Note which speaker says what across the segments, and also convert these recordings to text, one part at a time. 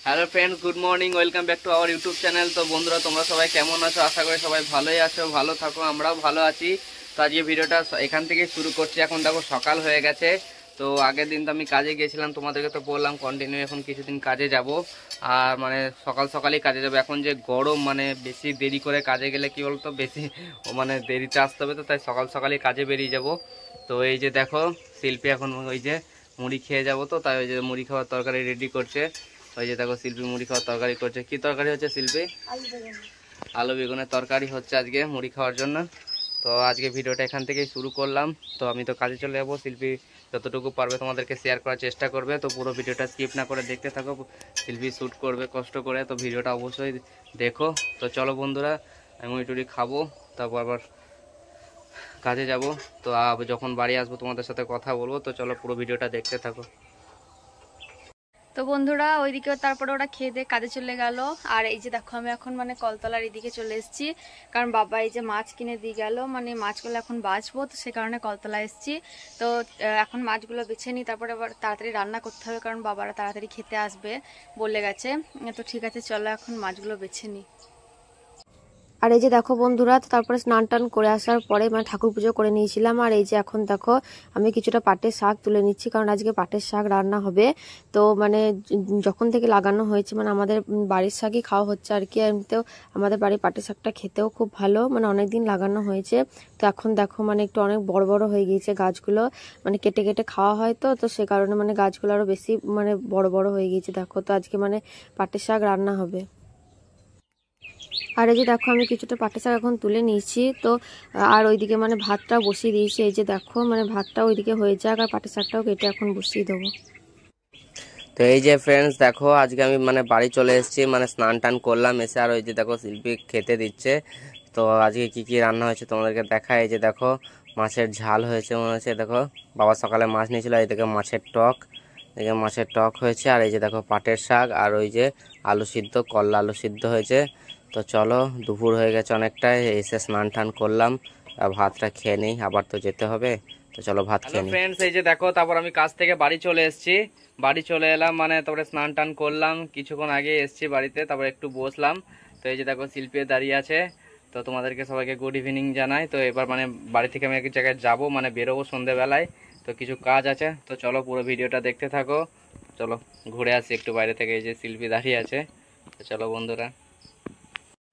Speaker 1: Hello friends, good morning, welcome back to our YouTube channel. তো বন্ধুরা, তোমরা সবাই কেমন আছো? আশা করি সবাই ভালোই আছো, ভালো থাকো, আমরাও ভালো আছি। তো আজকে ভিডিওটা এখান থেকে শুরু করছি। এখন দেখো সকাল হয়ে গেছে। তো আগের দিন তো আমি কাজে গিয়েছিলাম, তোমাদেরকে তো বললাম কন্টিনিউ এখন কিছুদিন কাজে যাব। আর মানে সকাল সকালেই কাজে যাব। এখন যে গরম, মানে বেশি দেরি করে কাজে গেলে কি বলতো, বেশি মানে দেরিতে আসতে হবে, তো তাই সকাল সকালেই কাজে বেরিয়ে যাব। তো এই যে দেখো শিল্পী এখন ওই যে মুড়ি খেয়ে যাব, তো তাই ওই যে মুড়ি খাওয়ার তরকারি রেডি করছে। ওই যে দেখো শিল্পী মুড়ি খাওয়ার তরকারি করছে। কি তরকারি হচ্ছে শিল্পী? আলু বেগুনের তরকারি হচ্ছে আজকে মুড়ি খাওয়ার জন্য। তো আজকে ভিডিওটা এখান থেকেই শুরু করলাম। তো আমি তো কাজে চলে যাবো। শিল্পী যতটুকু পারবে তোমাদেরকে শেয়ার করার চেষ্টা করবে। তো পুরো ভিডিওটা স্কিপ না করে দেখতে থাকো। শিল্পী শ্যুট করবে কষ্ট করে, তো ভিডিওটা অবশ্যই দেখো। তো চলো বন্ধুরা, আমি মুড়ি টুড়ি খাবো, তারপর আবার কাজে যাব। তো যখন বাড়ি আসবো তোমাদের সাথে কথা বলবো। তো চলো পুরো ভিডিওটা দেখতে থাকো।
Speaker 2: তো বন্ধুরা, ওইদিকে তারপরে ওরা খেয়ে দিয়ে কাজে চলে গেল। আর এই যে দেখো, আমি এখন মানে কলতলার এদিকে চলে এসেছি, কারণ বাবা এই যে মাছ কিনে দিয়ে গেল, মানে মাছগুলো এখন বাছবো, তো সে কারণে কলতলা এসেছি। তো এখন মাছগুলো বেছে নিই, তারপরে আবার তাড়াতাড়ি রান্না করতে হবে, কারণ বাবারা তাড়াতাড়ি খেতে আসবে বলে গেছে। তো ঠিক আছে, চলো এখন মাছগুলো বেছে নিই। আর এই যে দেখো বন্ধুরা, তারপরে স্নান টান করে আসার পরে মানে ঠাকুর পুজো করে নিয়েছিলাম। আর এই যে এখন দেখো আমি কিছুটা পাটের শাক তুলে নিচ্ছি, কারণ আজকে পাটের শাক রান্না হবে। তো মানে যখন থেকে লাগানো হয়েছে, মানে আমাদের বাড়ির শাকই খাওয়া হচ্ছে আর কি। এমনিতেও আমাদের বাড়ির পাটের শাকটা খেতেও খুব ভালো, মানে অনেকদিন লাগানো হয়েছে। তো এখন দেখো মানে একটু অনেক বড় বড় হয়ে গিয়েছে গাছগুলো, মানে কেটে কেটে খাওয়া হয়, তো সে কারণে মানে গাছগুলো আরো বেশি মানে বড় বড় হয়ে গিয়েছে দেখো। তো আজকে মানে পাটের শাক রান্না হবে। আর এই যে দেখো আমি কিছুটা পাটের শাক এখন তুলে নিয়েছি। তো আর ওইদিকে মানে ভাতটা বসিয়ে দিয়েছি। এই যে দেখো মানে ভাতটা ওইদিকে হয়ে যাক, আর পাটের শাকটাও কেটে এখন বসিয়ে দেবো।
Speaker 1: তো এই যে ফ্রেন্ডস দেখো, আজকে আমি মানে বাড়ি চলে এসেছি, মানে স্নান টান করলাম এসে। আর ওই যে দেখো শিল্পী খেতে দিচ্ছে। তো আজকে কি কি রান্না হয়েছে তোমাদেরকে দেখায়। এই যে দেখো মাছের ঝাল হয়েছে মনে হচ্ছে। দেখো বাবা সকালে মাছ নিয়েছিল, এই দেখো মাছের টক, এই মাছের টক হয়েছে। আর এই যে দেখো পাটের শাক, আর ওই যে আলু সিদ্ধ, করলা আলু সিদ্ধ হয়েছে। তো চলো, দুপুর হয়ে গেছে অনেকটাই, এসে স্নান টান করলাম, আর ভাতটা খেয়ে নিই, আবার তো যেতে হবে। তো চলো ভাত খেয়ে নিই। ফ্রেন্ডস, এই যে দেখো তারপর আমি কাজ থেকে বাড়ি চলে এসেছি। বাড়ি চলে এলাম, মানে তারপরে স্নান টান করলাম, কিছুক্ষণ আগে এসেছি বাড়িতে, তারপরে একটু বসলাম। তো এই যে দেখো শিল্পী দাঁড়িয়ে আছে। তো তোমাদেরকে সবাইকে গুড ইভিনিং জানাই। তো এবার মানে বাড়ি থেকে আমি এক জায়গায় যাবো, মানে বেরোবো সন্ধ্যেবেলায়। তো কিছু কাজ আছে, তো চলো পুরো ভিডিওটা দেখতে থাকো। চলো ঘুরে আসি একটু বাইরে থেকে। এই যে শিল্পী দাঁড়িয়ে আছে। তো চলো বন্ধুরা।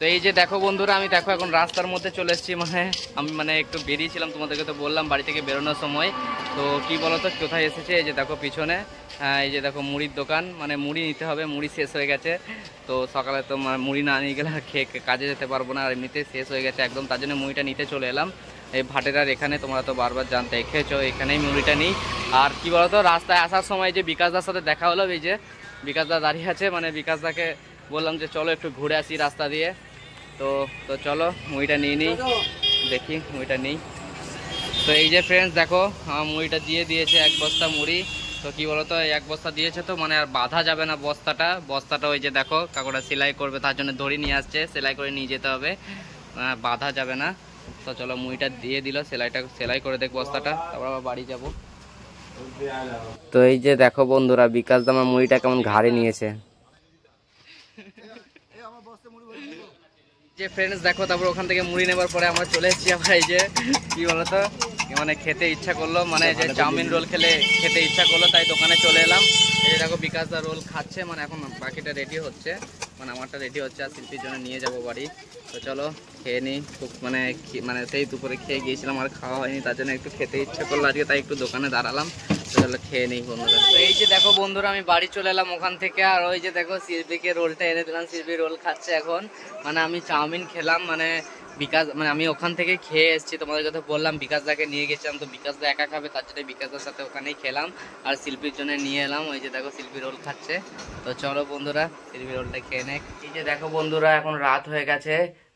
Speaker 1: তো এই যে দেখো বন্ধুরা, আমি দেখো এখন রাস্তার মধ্যে চলে এসেছি। মানে আমি মানে একটু বেরিয়েছিলাম, তোমাদেরকে তো বললাম বাড়ি থেকে বেরোনোর সময়। তো কি বলতো কোথায় এসেছে, এই যে দেখো পিছনে, এই যে দেখো মুড়ির দোকান, মানে মুড়ি নিতে হবে, মুড়ি শেষ হয়ে গেছে। তো সকালে তো মুড়ি না নিয়ে গেলে খেয়ে কাজে যেতে পারবো না, আর এমনিতে শেষ হয়ে গেছে একদম, তার জন্য মুড়িটা নিতে চলে এলাম এই ভাটেরার এখানে। তোমরা তো বারবার জানতে দেখেছো, এখানেই মুড়িটা নিই। আর কি বলতো, রাস্তায় আসার সময় যে বিকাশদার সাথে দেখা হলো, এই যে বিকাশদা দাঁড়িয়ে আছে, মানে বিকাশদাকে বললাম যে চলো একটু ঘুরে আসি রাস্তা দিয়ে। তো তো চলো মুড়িটা নিয়ে নিই, দেখি মুড়িটা নিই। তো এই যে ফ্রেন্ডস দেখো, আমার মুড়িটা দিয়ে দিয়েছে, এক বস্তা মুড়ি। তো কি বলতো, এক বস্তা দিয়েছে, তো মানে আর বাঁধা যাবে না বস্তাটা ওই যে দেখো কাকুরা সেলাই করবে, তার জন্য দড়ি নিয়ে আসছে, সেলাই করে নিয়ে যেতে হবে, বাঁধা যাবে না। তো চলো মুড়িটা দিয়ে দিল, সেলাই করে দেখ বস্তাটা, তারপর আবার বাড়ি যাব। তো এই যে দেখো বন্ধুরা, বিকাশ দা আমার মুড়িটা কেমন ঘাড়ে নিয়েছে। যে ফ্রেন্ডস দেখো, তারপর ওখান থেকে মুড়ি নেবার পরে আমরা চলে এসেছি আবার এই যে কি বলতো, মানে খেতে ইচ্ছা করলো, মানে যে চাউমিন রোল খেতে ইচ্ছা করলো, তাই দোকানে চলে এলাম। এই যে দেখো বিকাশ দা রোল খাচ্ছে, মানে এখন বাকিটা রেডি হচ্ছে, মানে আমারটা রেডি হচ্ছে, আর শিল্পীর জন্য নিয়ে যাব বাড়ি। তো চলো খেয়ে নিই। খুব মানে সেই দুপুরে খেয়ে গিয়েছিলাম, আর খাওয়া হয়নি, তার জন্য একটু খেতে ইচ্ছা করলো আজকে, তাই একটু দোকানে দাঁড়ালাম। তো চলো খেয়ে নিই বন্ধুরা। তো এই যে দেখো বন্ধুরা, আমি বাড়ি চলে এলাম ওখান থেকে, আর ওই যে দেখো শিল্পীকে রোলটা এনে দিলাম, শিল্পী রোল খাচ্ছে এখন। মানে আমি চাউমিন খেলাম, মানে মানে আমি ওখান থেকে খেয়ে এসেছি, তোমাদের কথা বললাম বিকাশ দাকে নিয়ে গেছিলাম, তো বিকাশ দা একা খাবে, তার জন্য বিকাশ দার সাথে ওখানেই খেলাম, আর শিল্পীর জন্য নিয়ে এলাম। ওই যে দেখো শিল্পী রোল খাচ্ছে। তো চলো বন্ধুরা শিল্পী রোলটা খেয়ে নে। এই যে দেখো বন্ধুরা, এখন রাত হয়ে গেছে,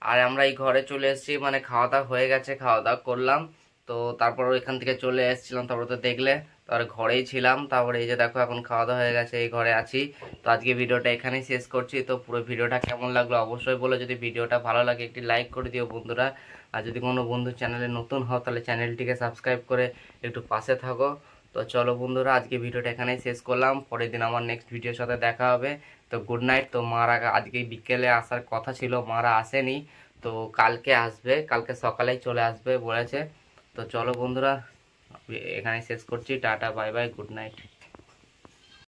Speaker 1: আর আমরা এই ঘরে চলে এসেছি, মানে খাওয়া দাওয়া হয়ে গেছে, খাওয়া দাওয়া করলাম। তো তারপর এখান থেকে চলে এসেছিলাম, তারপর তো দেখলে, তারপরে ঘরেই ছিলাম। তারপরে এই যে দেখো এখন খাওয়া দাওয়া হয়ে গেছে, এই ঘরে আছি। তো আজকে ভিডিওটা এখানেই শেষ করছি। তো পুরো ভিডিওটা কেমন লাগলো অবশ্যই বলো, যদি ভিডিওটা ভালো লাগে একটি লাইক করে দিও বন্ধুরা। আর যদি কোনো বন্ধু চ্যানেলে নতুন হও, তাহলে চ্যানেলটিকে সাবস্ক্রাইব করে একটু পাশে থাকো। তো চলো বন্ধুরা, আজকে ভিডিওটা এখানেই শেষ করলাম, পরের দিন আমার নেক্সট ভিডিওর সাথে দেখা হবে। তো গুড নাইট। তো মারা আজকে বিকেলে আসার কথা ছিল, মারা আসেনি, তো কালকে আসবে, কালকে সকালেই চলে আসবে বলেছে। তো চলো বন্ধুরা, এখানে শেষ করছি, tata bye bye, good night.